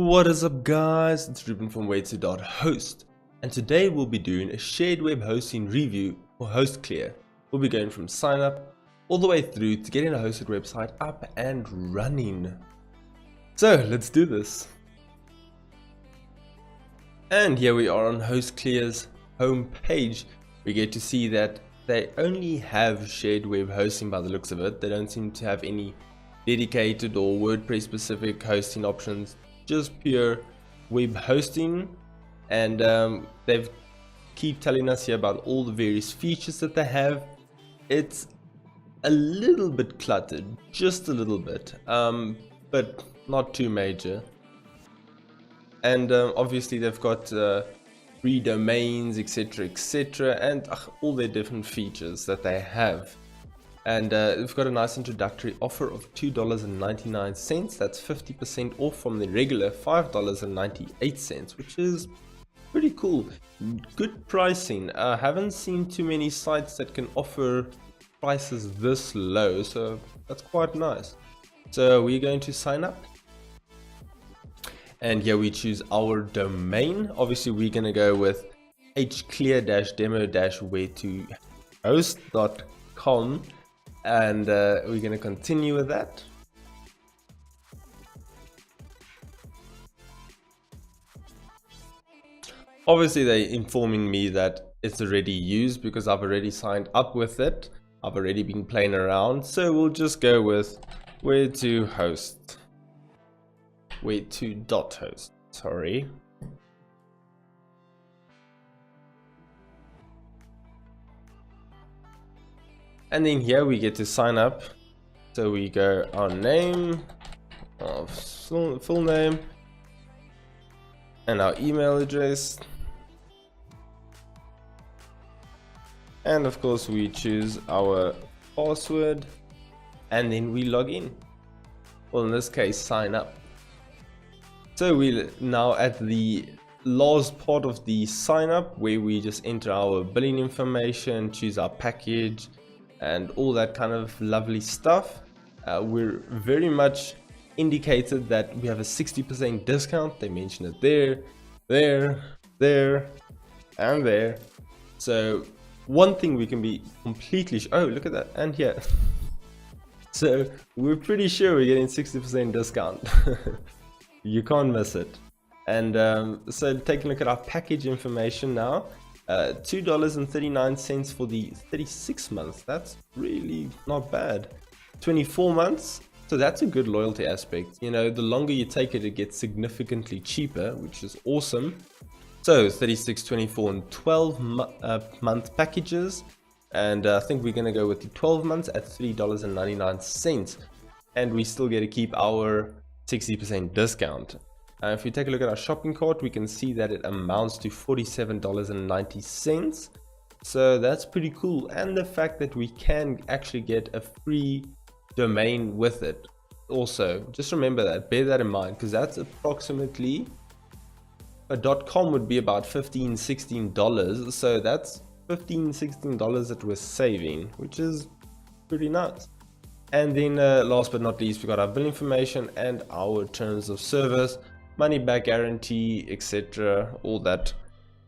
What is up guys, it's Ruben from Host, and today we'll be doing a shared web hosting review for HostClear. We'll be going from sign up all the way through to getting a hosted website up and running. So let's do this. And here we are on HostClear's home page. We get to see that they only have shared web hosting by the looks of it. They don't seem to have any dedicated or WordPress specific hosting options, just pure web hosting. And they've keep telling us here about all the various features that they have. It's a little bit cluttered, just a little bit, but not too major. And obviously they've got free domains, etc, and all their different features that they have. And they've got a nice introductory offer of $2.99. That's 50% off from the regular $5.98, which is pretty cool. Good pricing. I haven't seen too many sites that can offer prices this low, so that's quite nice. So we're going to sign up. And here we choose our domain. Obviously we're going to go with hclear-demo-where-to-host.com, and we're going to continue with that. Obviously they're informing me that it's already used because I've already signed up with it. I've already been playing around, so we'll just go with where-to-host. Where-to-host, sorry. And then here we get to sign up. So we go our name, our full name, and our email address. And of course we choose our password, and then we log in. Well, in this case, sign up. So we're now at the last part of the sign up, where we just enter our billing information, choose our package, and all that kind of lovely stuff. We're very much indicated that we have a 60% discount. They mention it there, and there. So one thing we can be completely oh, look at that, and here. So we're pretty sure we're getting 60% discount. You can't miss it. And so take a look at our package information now. $2.39 for the 36 months. That's really not bad. 24 months. So that's a good loyalty aspect. You know, the longer you take it, it gets significantly cheaper, which is awesome. So 36, 24, and 12 month packages. And I think we're going to go with the 12 months at $3.99. And we still get to keep our 60% discount. If you take a look at our shopping cart, we can see that it amounts to $47.90. So that's pretty cool. And the fact that we can actually get a free domain with it. Also, just remember that, bear that in mind, because that's approximately a .com would be about $15-16. So that's $15-16 that we're saving, which is pretty nice. And then last but not least, we got our bill information and our terms of service, money back guarantee, etc, all that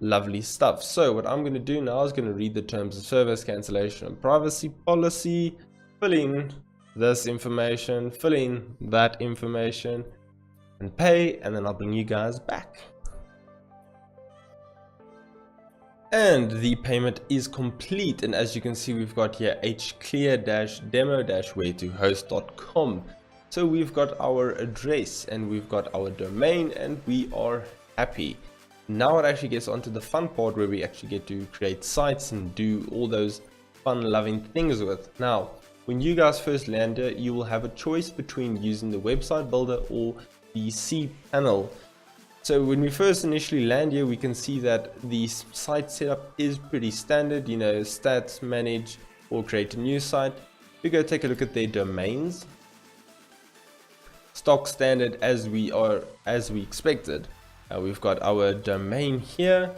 lovely stuff. So what I'm going to do now is going to read the terms of service, cancellation and privacy policy, fill in this information, fill in that information, and pay, and then I'll bring you guys back. And the payment is complete, and as you can see, we've got here hclear-demo-where-to-host.com. so we've got our address and we've got our domain, and we are happy. Now it actually gets onto the fun part, where we actually get to create sites and do all those fun loving things with. Now when you guys first land here, you will have a choice between using the website builder or the Cpanel. So when we first initially land here, we can see that the site setup is pretty standard, you know, stats, manage, or create a new site. We go take a look at their domains. Stock standard as we expected. We've got our domain here.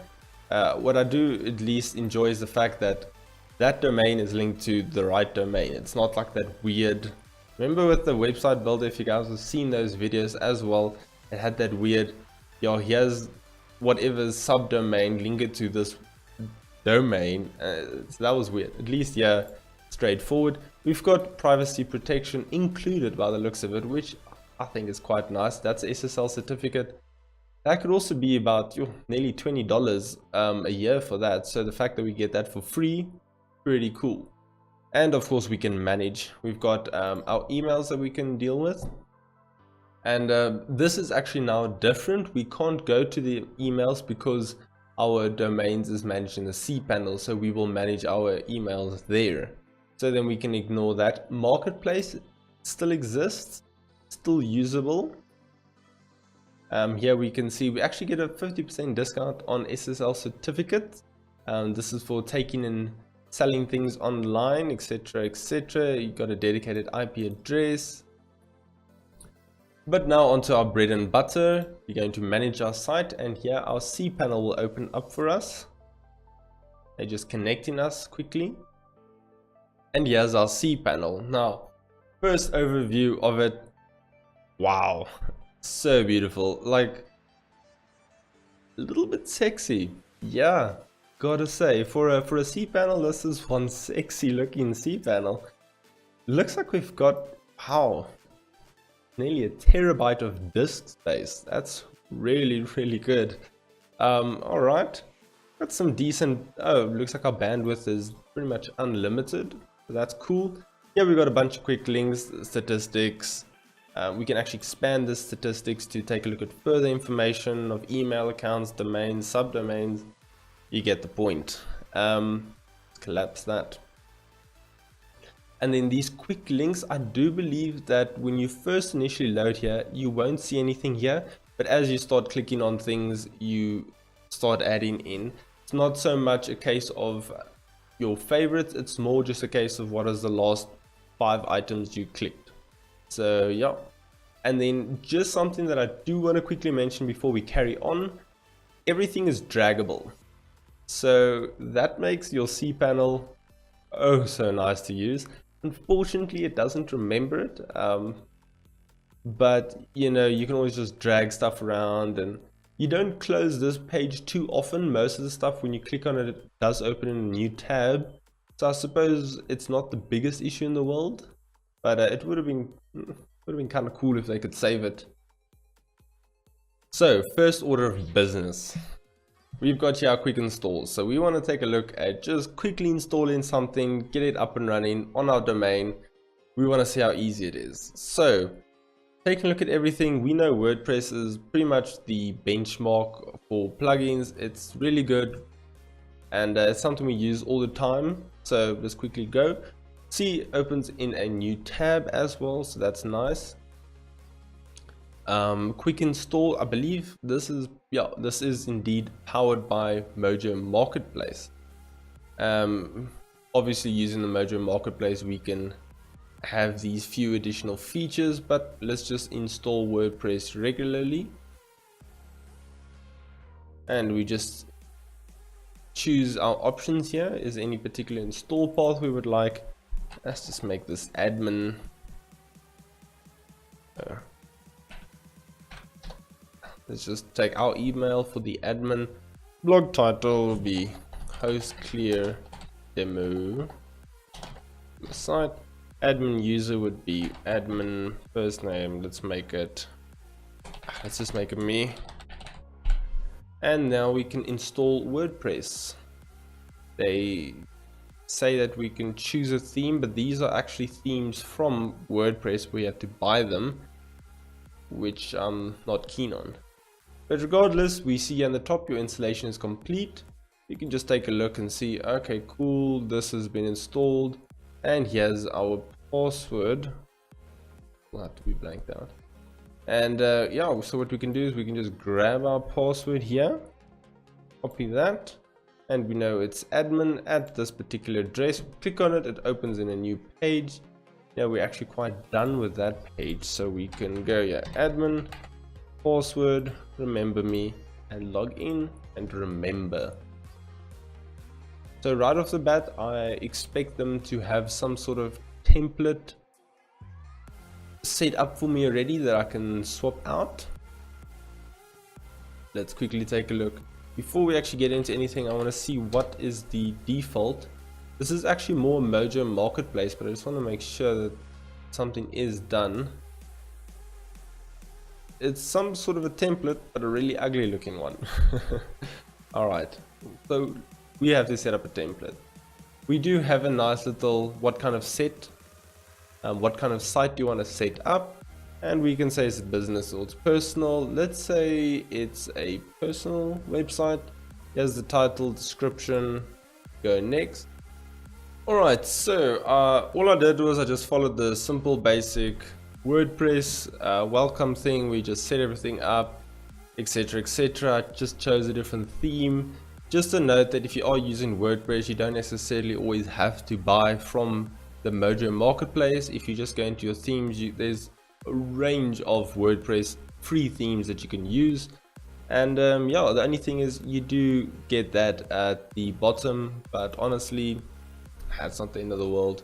What I do at least enjoy is the fact that that domain is linked to the right domain. It's not like that weird, remember with the website builder, if you guys have seen those videos as well, it had that weird, yo, here's whatever subdomain linked to this domain. So that was weird. At least, yeah, straightforward. We've got privacy protection included by the looks of it, which I think is quite nice. That's SSL certificate. That could also be about nearly $20 a year for that. So the fact that we get that for free, pretty cool. And of course we can manage. We've got our emails that we can deal with. And this is actually now different. We can't go to the emails because our domains is managed in the cPanel. So we will manage our emails there. So then we can ignore that. Marketplace still exists, still usable. Here we can see we actually get a 50% discount on SSL certificates. This is for taking and selling things online, etc, etc. You got a dedicated IP address. But now onto our bread and butter. We're going to manage our site, and here our cPanel will open up for us. They're just connecting us quickly. And here's our cPanel. Now, first overview of it. Wow, so beautiful. Like, a little bit sexy. Yeah, gotta say, for a cPanel, this is one sexy looking cPanel. Looks like we've got, wow, nearly a terabyte of disk space. That's really, really good. All right, got some decent, oh, looks like our bandwidth is pretty much unlimited. So that's cool. Here we've got a bunch of quick links, statistics. We can actually expand the statistics to take a look at further information of email accounts, domains, subdomains. You get the point. Collapse that. And then these quick links, I do believe that when you first initially load here, you won't see anything here. But as you start clicking on things, you start adding in. It's not so much a case of your favorites, it's more just a case of what is the last 5 items you clicked. So yeah, and then just something that I do want to quickly mention before we carry on, everything is draggable. So that makes your cPanel oh so nice to use. Unfortunately, it doesn't remember it, but you know, you can always just drag stuff around, and you don't close this page too often. Most of the stuff, when you click on it, it does open in a new tab. So I suppose it's not the biggest issue in the world, but it would have been kind of cool if they could save it. So first order of business, we've got here our quick installs. So we want to take a look at just quickly installing something, get it up and running on our domain. We want to see how easy it is. So taking a look at everything, we know WordPress is pretty much the benchmark for plugins. It's really good, and it's something we use all the time. So let's quickly go. See, opens in a new tab as well, so that's nice. Quick install, I believe this is indeed powered by Mojo Marketplace. Obviously using the Mojo Marketplace we can have these few additional features, but let's just install WordPress regularly, and we just choose our options here. Is there any particular install path we would like? Let's just make this admin. Let's just take our email for the admin. Blog title will be HostClear demo. The site admin user would be admin. First name, let's just make it me. And now we can install WordPress. They say that we can choose a theme, but these are actually themes from WordPress. We have to buy them, which I'm not keen on. But regardless, we see on the top your installation is complete. You can just take a look and see, okay, cool, this has been installed, and here's our password. We'll have to be blanked out. And yeah, so what we can do is we can just grab our password here, copy that, and we know it's admin at this particular address. Click on it, it opens in a new page. Yeah, we're actually quite done with that page, so we can go here, admin, password, remember me, and log in and remember. So right off the bat, I expect them to have some sort of template set up for me already that I can swap out. let's quickly take a look. Before we actually get into anything, I want to see what is the default. This is actually more Mojo Marketplace, but I just want to make sure that something is done. It's some sort of a template, but a really ugly looking one. Alright, so we have to set up a template. We do have a nice little what kind of site do you want to set up, and we can say it's business or it's personal. Let's say it's a personal website. Here's the title, description, go next. Alright, so all I did was I just followed the simple basic WordPress welcome thing. We just set everything up, etc, etc. Just chose a different theme. Just a note that if you are using WordPress, you don't necessarily always have to buy from the Mojo Marketplace. If you just go into your themes, there's a range of WordPress free themes that you can use. And yeah, the only thing is you do get that at the bottom, but honestly, that's not the end of the world.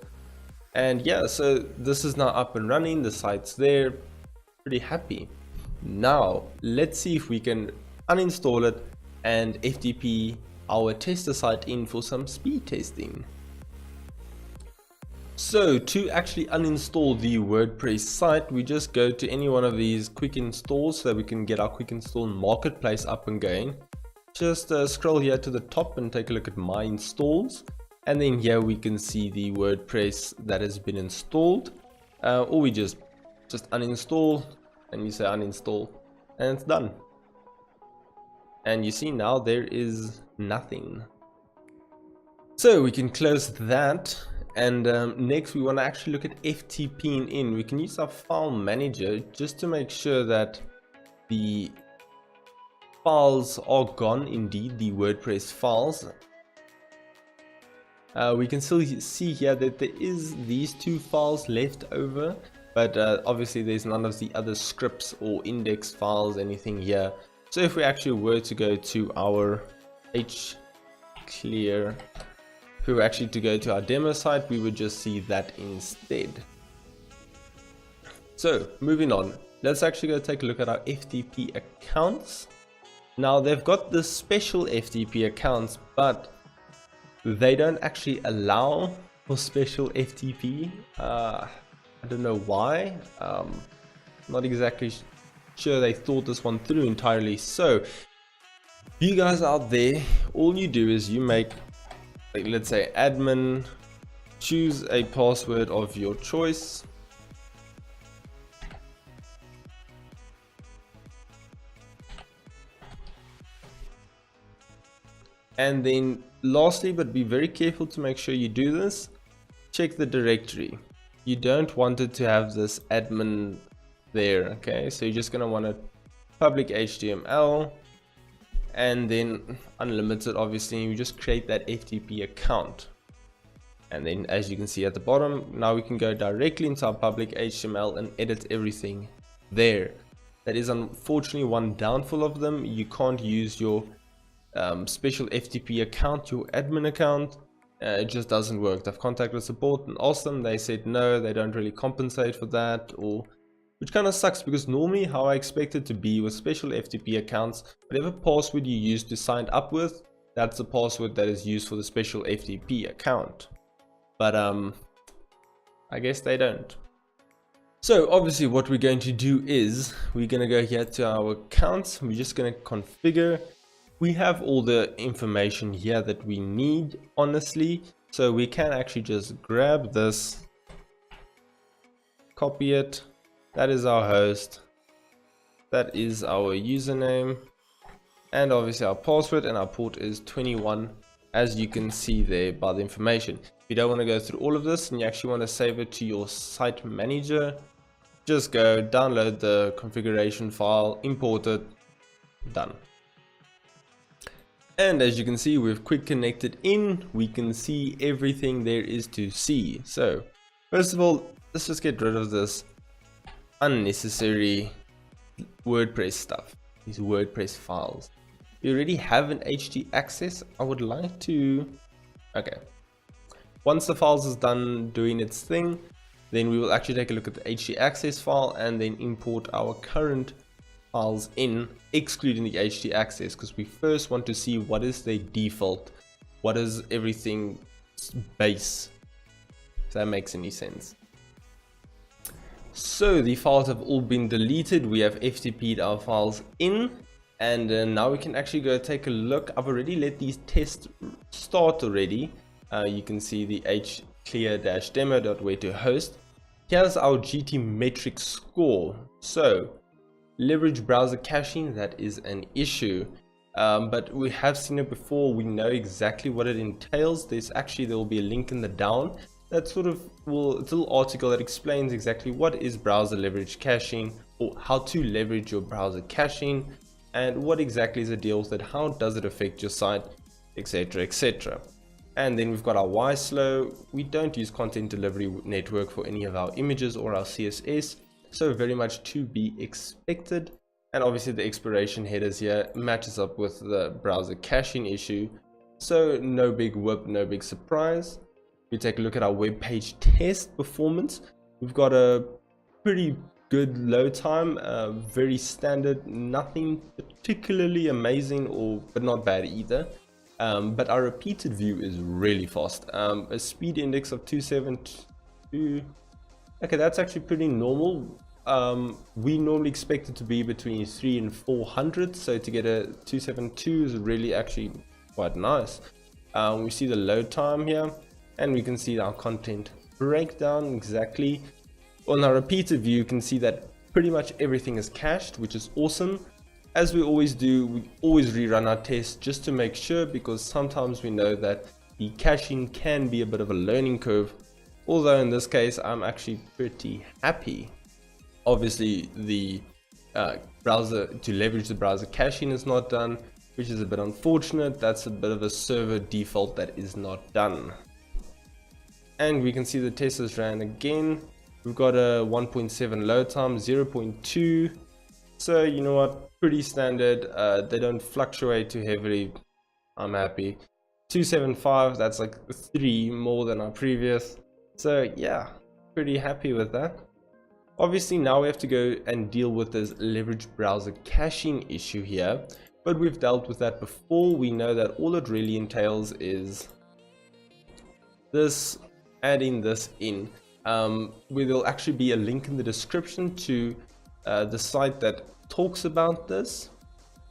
And yeah, so this is now up and running, the site's there, pretty happy. Now let's see if we can uninstall it and FTP our tester site in for some speed testing. So to actually uninstall the WordPress site, we just go to any one of these quick installs so that we can get our quick install marketplace up and going. Just scroll here to the top and take a look at my installs. And then here we can see the WordPress that has been installed, or we just uninstall, and you say uninstall, and it's done. And you see now there is nothing. So we can close that, and next we want to actually look at FTPing in. We can use our file manager just to make sure that the files are gone, indeed, the WordPress files. We can still see here that there is these two files left over, but obviously there's none of the other scripts or index files, anything here. So if we actually were to go to our HostClear, if we were actually to go to our demo site, we would just see that instead. So moving on, let's actually go take a look at our FTP accounts. Now they've got the special FTP accounts, but they don't actually allow for special FTP. I don't know why. Not exactly sure they thought this one through entirely. So you guys out there, all you do is you make, like, let's say admin, choose a password of your choice. And then lastly, but be very careful to make sure you do this, check the directory. You don't want it to have this admin there, okay? So you're just going to want to public HTML and then unlimited, obviously. You just create that FTP account. And then as you can see at the bottom, now we can go directly into our public HTML and edit everything there. That is unfortunately one downfall of them. You can't use your special FTP account, your admin account. It just doesn't work. I've contacted support and asked them, they said no, they don't really compensate for that, which kind of sucks, because normally how I expect it to be with special FTP accounts, whatever password you use to sign up with, that's the password that is used for the special FTP account. But I guess they don't. So obviously what we're going to do is we're going to go here to our accounts. We're just going to configure. We have all the information here that we need, honestly, so we can actually just grab this, copy it. That is our host, that is our username, and obviously our password, and our port is 21, as you can see there by the information. If you don't want to go through all of this and you actually want to save it to your site manager, just go download the configuration file, import it, done. And as you can see, we've quick connected in. We can see everything there is to see. So first of all, let's just get rid of this unnecessary WordPress stuff, these WordPress files. You already have an HT access. I would like to, okay, once the files is done doing its thing, then we will actually take a look at the HT access file and then import our current files in, excluding the HT access, because we first want to see what is their default, what is everything base, if that makes any sense. So the files have all been deleted. We have FTP'd our files in, and now we can actually go take a look. I've already let these tests start already. You can see the HostClear-demo.where to host. Here's our GT metric score. So leverage browser caching, that is an issue, but we have seen it before. We know exactly what it entails. There will be a link in the down that it's a little article that explains exactly what is browser leverage caching, or how to leverage your browser caching, and what exactly is the deal with it, how does it affect your site, etc, etc. And then we've got our YSlow. We don't use content delivery network for any of our images or our CSS, so very much to be expected. And obviously the expiration headers here matches up with the browser caching issue, so no big whoop, no big surprise. We take a look at our web page test performance. We've got a pretty good load time, very standard, nothing particularly amazing but not bad either. But our repeated view is really fast. A speed index of 272. Okay, that's actually pretty normal. We normally expect it to be between 300 and 400, so to get a 272 is really actually quite nice. We see the load time here, and we can see our content breakdown exactly. On our repeated view, you can see that pretty much everything is cached, which is awesome. As we always do, we always rerun our tests just to make sure, because sometimes we know that the caching can be a bit of a learning curve. Although in this case, I'm actually pretty happy. Obviously, the browser to leverage the browser caching is not done, which is a bit unfortunate. That's a bit of a server default that is not done. And we can see the test is ran again. We've got a 1.7 load time, 0.2. So you know what, pretty standard. They don't fluctuate too heavily. I'm happy. 275, that's like 3 more than our previous. So yeah, pretty happy with that. Obviously now we have to go and deal with this leverage browser caching issue here, but we've dealt with that before. We know that all it really entails is this, adding this in. Where there'll actually be a link in the description to the site that talks about this,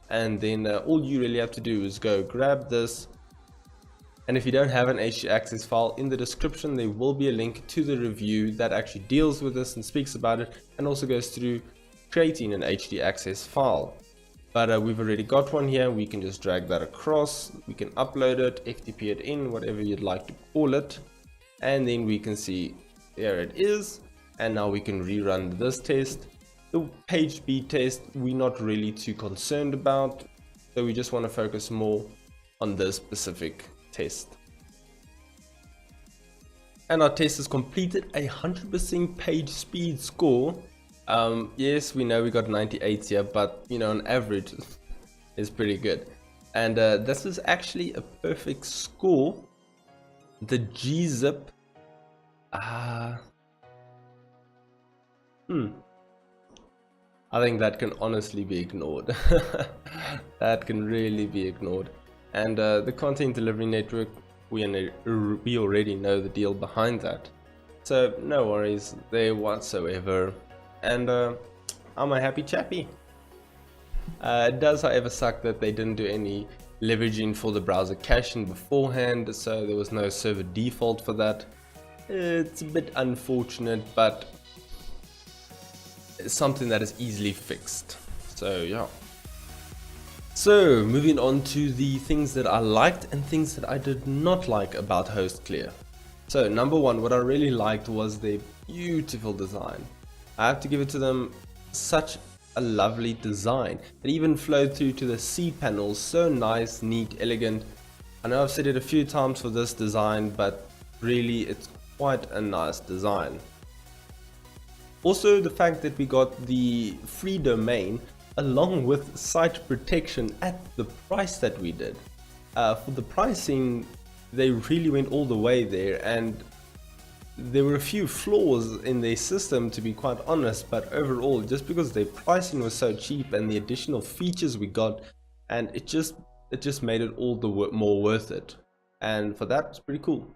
and then all you really have to do is go grab this. And if you don't have an HT access file, in the description there will be a link to the review that actually deals with this and speaks about it, and also goes through creating an HT access file. But we've already got one here. We can just drag that across, we can upload it, FTP it in, whatever you'd like to call it, and then we can see there it is. And now we can rerun this test. The page speed test we're not really too concerned about, so we just want to focus more on this specific test. And our test has completed a 100% page speed score. Yes, we know we got 98 here, but you know, on average is pretty good. And this is actually a perfect score. The gzip, I think that can honestly be ignored. That can really be ignored. And the content delivery network, we already know the deal behind that, so no worries there whatsoever. And I'm a happy chappy. It does however suck that they didn't do any leveraging for the browser caching beforehand, so there was no server default for that. It's a bit unfortunate, but it's something that is easily fixed. So yeah. So moving on to the things that I liked and things that I did not like about HostClear. So number one, what I really liked was their beautiful design. I have to give it to them, such a lovely design. It even flowed through to the Cpanel, so nice, neat, elegant. I know I've said it a few times for this design, but really it's quite a nice design. Also the fact that we got the free domain along with site protection at the price that we did. For the pricing, they really went all the way there, and there were a few flaws in their system, to be quite honest, but overall, just because their pricing was so cheap and the additional features we got, and it just made it all the more worth it. And for that, it's pretty cool.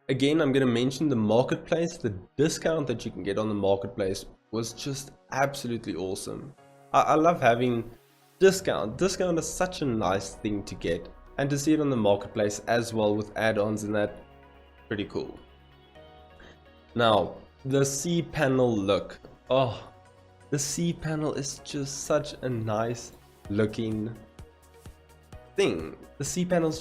Again, I'm going to mention the marketplace. The discount that you can get on the marketplace was just absolutely awesome. I love having discount. Discount is such a nice thing to get, and to see it on the marketplace as well with add-ons and that, pretty cool. Now, the cPanel look. Oh, the cPanel is just such a nice looking thing. The cPanel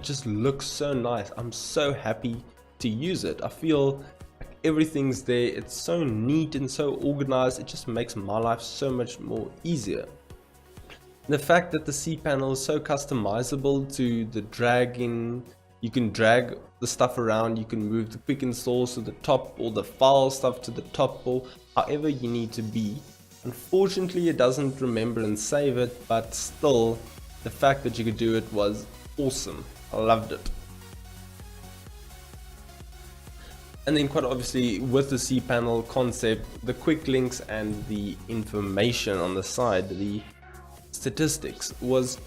just looks so nice. I'm so happy to use it. I feel like everything's there. It's so neat and so organized. It just makes my life so much more easier. The fact that the cPanel is so customizable to the dragging, you can drag the stuff around, you can move the quick installs to the top or the file stuff to the top or however you need to be. Unfortunately, it doesn't remember and save it, but still, the fact that you could do it was awesome. I loved it. And then quite obviously with the cPanel concept, the quick links and the information on the side, the statistics, was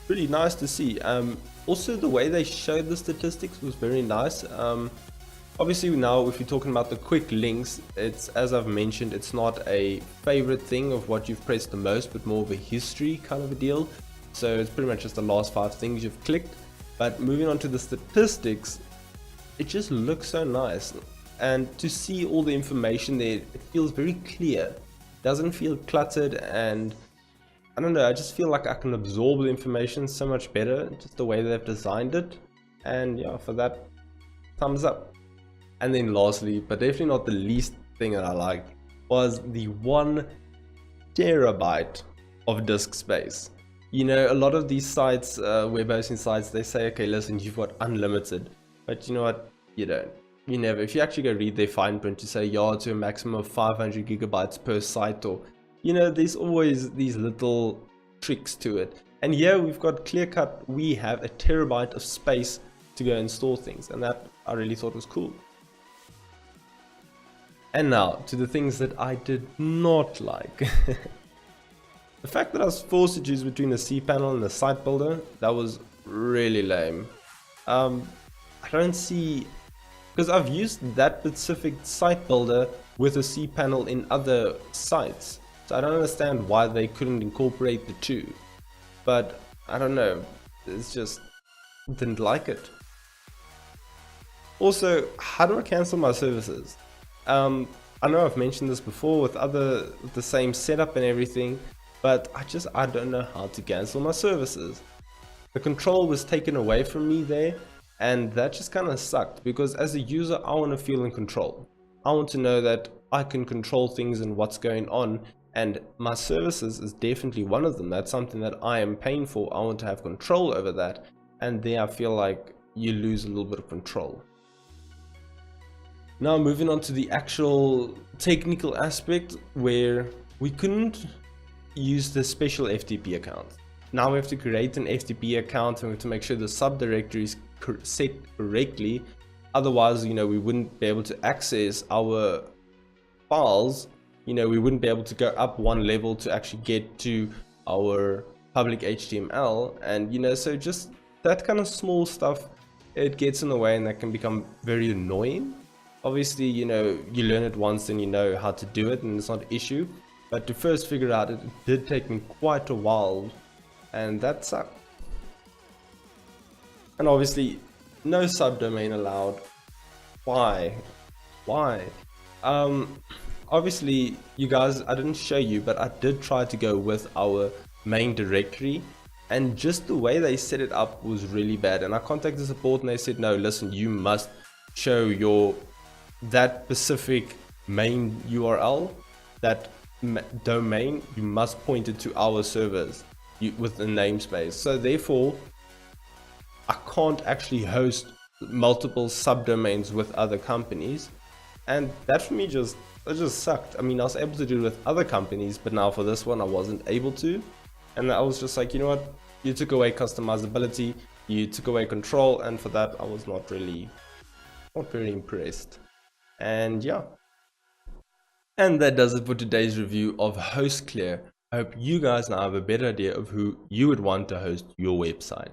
really nice to see. Also, the way they showed the statistics was very nice. Obviously now, if you're talking about the quick links, it's, as I've mentioned, it's not a favorite thing of what you've pressed the most, but more of a history kind of a deal. So it's pretty much just the last 5 things you've clicked. But moving on to the statistics, it just looks so nice. And to see all the information there, it feels very clear. It doesn't feel cluttered, and I don't know, I just feel like I can absorb the information so much better, just the way they've designed it. And yeah, for that, thumbs up. And then lastly, but definitely not the least thing that I liked, was the 1 terabyte of disk space. You know, a lot of these sites, web hosting sites, they say, okay, listen, you've got unlimited. But you know what? You don't. You never. If you actually go read their fine print, you say, yeah, to a maximum of 500 gigabytes per site, or, you know, there's always these little tricks to it. And here we've got clear cut, we have 1 terabyte of space to go and store things, and that I really thought was cool. And now to the things that I did not like. The fact that I was forced to choose between the cPanel and the site builder, that was really lame. I don't see, because I've used that specific site builder with a cPanel in other sites, so I don't understand why they couldn't incorporate the two. But I don't know, it's just, didn't like it. Also, how do I cancel my services? I know I've mentioned this before with the same setup and everything, but I don't know how to cancel my services. The control was taken away from me there, and that just kind of sucked, because as a user I want to feel in control. I want to know that I can control things and what's going on, and my services is definitely one of them. That's something that I am paying for. I want to have control over that, and there I feel like you lose a little bit of control. Now moving on to the actual technical aspect, where we couldn't use the special FTP account. Now we have to create an FTP account, and we have to make sure the subdirectory is set correctly. Otherwise, you know, we wouldn't be able to access our files. You know, we wouldn't be able to go up one level to actually get to our public HTML. And you know, so just that kind of small stuff, it gets in the way, and that can become very annoying. Obviously, you know, you learn it once and you know how to do it, and it's not an issue. But to first figure out it did take me quite a while, and that sucked. And obviously, no subdomain allowed. Why? Obviously, you guys, I didn't show you, but I did try to go with our main directory, and just the way they set it up was really bad. And I contacted support, and they said, no, listen, you must show that specific main URL, that domain, you must point it to our servers with the namespace. So therefore, I can't actually host multiple subdomains with other companies, and that for me it just sucked. I mean, I was able to do it with other companies, but now for this one I wasn't able to, and I was just like, you know what, you took away customizability, you took away control, and for that I was not very impressed. And yeah. And that does it for today's review of HostClear. I hope you guys now have a better idea of who you would want to host your website.